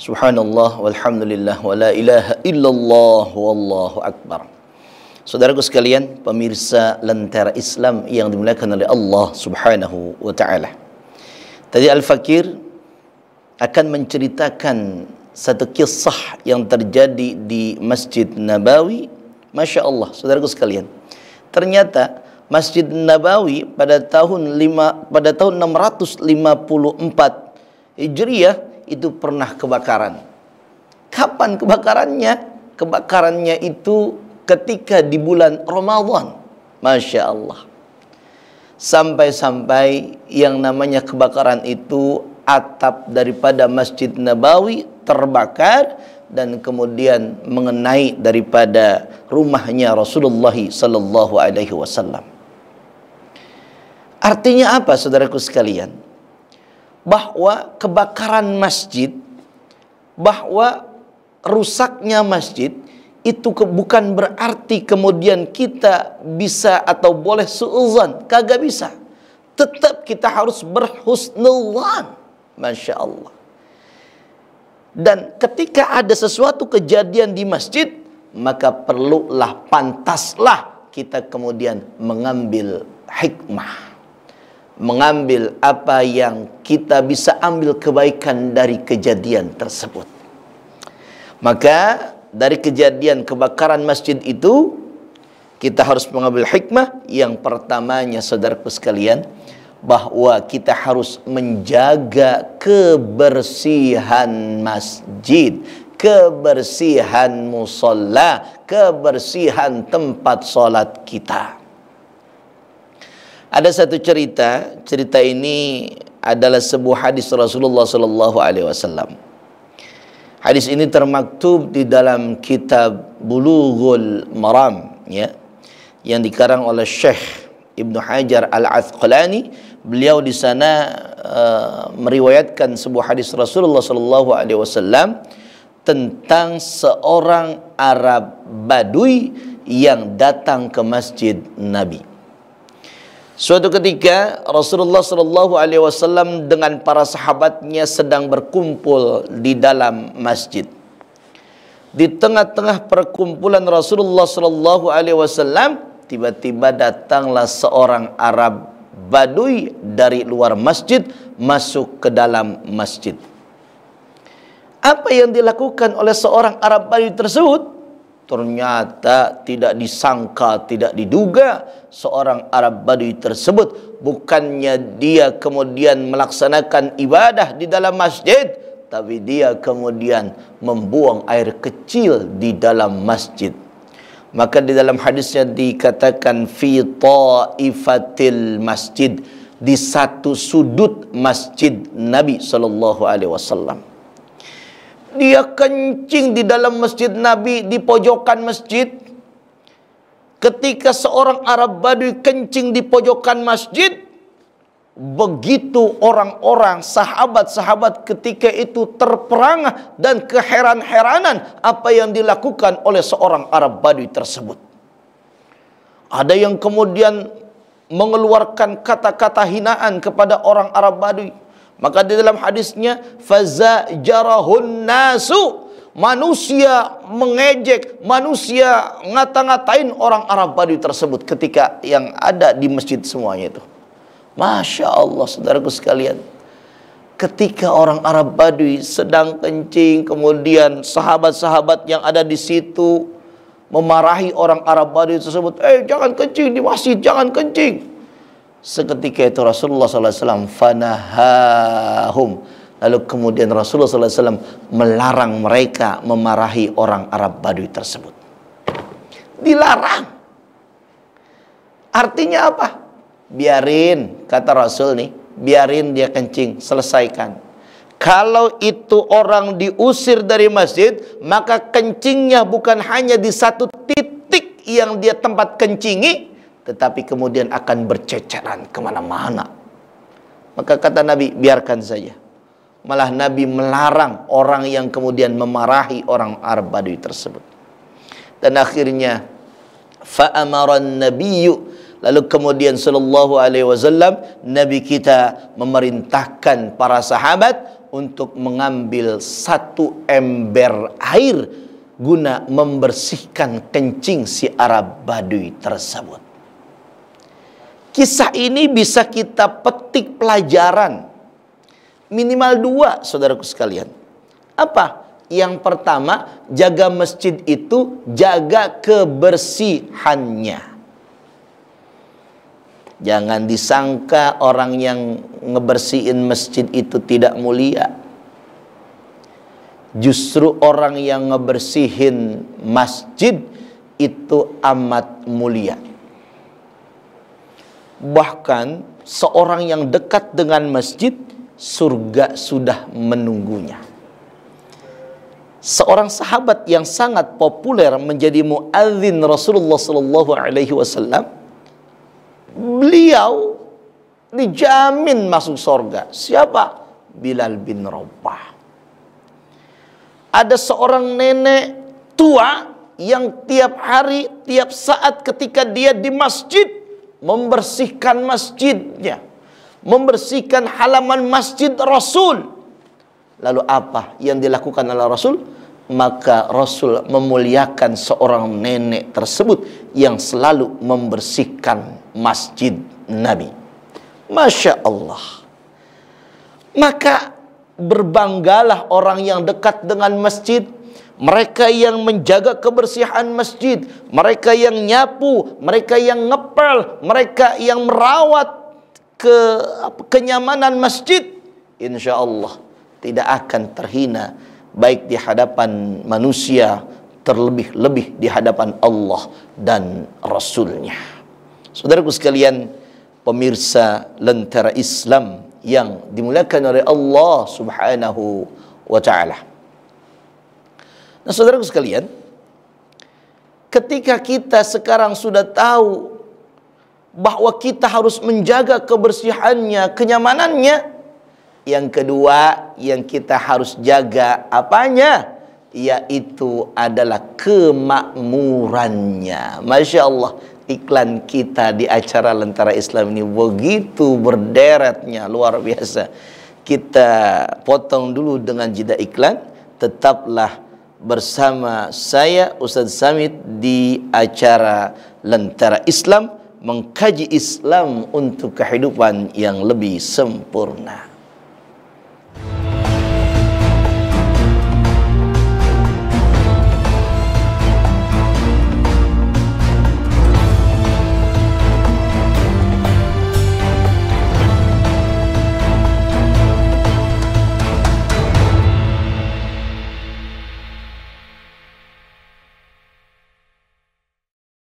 Subhanallah walhamdulillah wa la ilaha illallah wallahu akbar. Saudaraku sekalian, pemirsa Lentera Islam yang dimuliakan oleh Allah Subhanahu wa taala. Tadi Al-Fakir akan menceritakan satu kisah yang terjadi di Masjid Nabawi. Masya Allah, saudaraku sekalian. Ternyata Masjid Nabawi pada tahun 654 Hijriah itu pernah kebakaran. Kapan kebakarannya? Kebakarannya itu ketika di bulan Ramadan. Masya Allah. Sampai-sampai yang namanya kebakaran itu atap daripada Masjid Nabawi terbakar dan kemudian mengenai daripada rumahnya Rasulullah sallallahu alaihi wasallam. Artinya apa, saudaraku sekalian? Bahwa kebakaran masjid, bahwa rusaknya masjid itu bukan berarti kemudian kita bisa atau boleh suudzon, kagak bisa. Tetap kita harus berhusnudzon. Masya Allah. Dan ketika ada sesuatu kejadian di masjid, maka perlulah, pantaslah kita kemudian mengambil hikmah, mengambil apa yang kita bisa ambil kebaikan dari kejadian tersebut. Maka dari kejadian kebakaran masjid itu kita harus mengambil hikmah. Yang pertamanya, saudaraku sekalian, bahwa kita harus menjaga kebersihan masjid, kebersihan musalla, kebersihan tempat sholat kita. Ada satu cerita ini adalah sebuah hadis Rasulullah sallallahu alaihi wasallam. Hadis ini termaktub di dalam kitab Bulughul Maram, ya, yang dikarang oleh Syekh Ibnu Hajar Al-Asqalani. Beliau di sana meriwayatkan sebuah hadis Rasulullah sallallahu alaihi wasallam tentang seorang Arab Badui yang datang ke masjid Nabi. Suatu ketika Rasulullah sallallahu alaihi wasallam dengan para sahabatnya sedang berkumpul di dalam masjid. Di tengah-tengah perkumpulan Rasulullah sallallahu alaihi wasallam, tiba-tiba datanglah seorang Arab Badui dari luar masjid masuk ke dalam masjid. Apa yang dilakukan oleh seorang Arab Badui tersebut? Ternyata tidak disangka, tidak diduga, seorang Arab Badui tersebut bukannya dia kemudian melaksanakan ibadah di dalam masjid, tapi dia kemudian membuang air kecil di dalam masjid. Maka di dalam hadisnya dikatakan fi taifatil masjid, di satu sudut masjid Nabi sallallahu alaihi wasallam. Dia kencing di dalam masjid Nabi, di pojokan masjid. Ketika seorang Arab Badui kencing di pojokan masjid, begitu orang-orang, sahabat-sahabat ketika itu terperangah dan keheran-heranan apa yang dilakukan oleh seorang Arab Badui tersebut. Ada yang kemudian mengeluarkan kata-kata hinaan kepada orang Arab Badui. Maka di dalam hadisnya, fazajarahun nasu, manusia mengejek, manusia ngata-ngatain orang Arab Badui tersebut ketika yang ada di masjid semuanya itu. Masya Allah, saudaraku sekalian, ketika orang Arab Badui sedang kencing, kemudian sahabat-sahabat yang ada di situ memarahi orang Arab Badui tersebut, jangan kencing di masjid, jangan kencing. Seketika itu Rasulullah SAW fanahahum, lalu kemudian Rasulullah SAW melarang mereka memarahi orang Arab Badui tersebut. Dilarang. Artinya apa? Biarin, kata Rasul nih, biarin dia kencing, selesaikan. Kalau itu orang diusir dari masjid, maka kencingnya bukan hanya di satu titik yang dia tempat kencingi, tetapi kemudian akan berceceran kemana-mana. Maka kata Nabi, biarkan saja. Malah Nabi melarang orang yang kemudian memarahi orang Arab Badui tersebut. Dan akhirnya fa'amaran nabiyyu, lalu kemudian sallallahu alaihi wasallam, Nabi kita memerintahkan para sahabat untuk mengambil satu ember air guna membersihkan kencing si Arab Badui tersebut. Kisah ini bisa kita petik pelajaran minimal 2, saudaraku sekalian. Apa? Yang pertama, jaga masjid itu jaga kebersihannya. Jangan disangka orang yang ngebersihin masjid itu tidak mulia. Justru orang yang ngebersihin masjid itu amat mulia. Bahkan seorang yang dekat dengan masjid, surga sudah menunggunya. Seorang sahabat yang sangat populer menjadi muadzin Rasulullah sallallahu alaihi wasallam, beliau dijamin masuk surga. Siapa? Bilal bin Rabah. Ada seorang nenek tua yang tiap hari, tiap saat ketika dia di masjid, membersihkan masjidnya, membersihkan halaman masjid Rasul. Lalu apa yang dilakukan oleh Rasul? Maka Rasul memuliakan seorang nenek tersebut yang selalu membersihkan masjid Nabi. Masya Allah. Maka berbanggalah orang yang dekat dengan masjid, mereka yang menjaga kebersihan masjid, mereka yang nyapu, mereka yang ngepel, mereka yang merawat kenyamanan masjid, insya Allah tidak akan terhina baik di hadapan manusia, terlebih-lebih di hadapan Allah dan Rasulnya. Saudaraku sekalian, pemirsa Lentera Islam yang dimuliakan oleh Allah Subhanahu wa ta'ala. Nah, saudaraku sekalian, ketika kita sekarang sudah tahu bahwa kita harus menjaga kebersihannya, kenyamanannya, yang kedua yang kita harus jaga apanya? Yaitu adalah kemakmurannya. Masya Allah, iklan kita di acara Lentera Islam ini begitu berderetnya, luar biasa. Kita potong dulu dengan jeda iklan. Tetaplah bersama saya Ustadz Samit di acara Lentera Islam, mengkaji Islam untuk kehidupan yang lebih sempurna.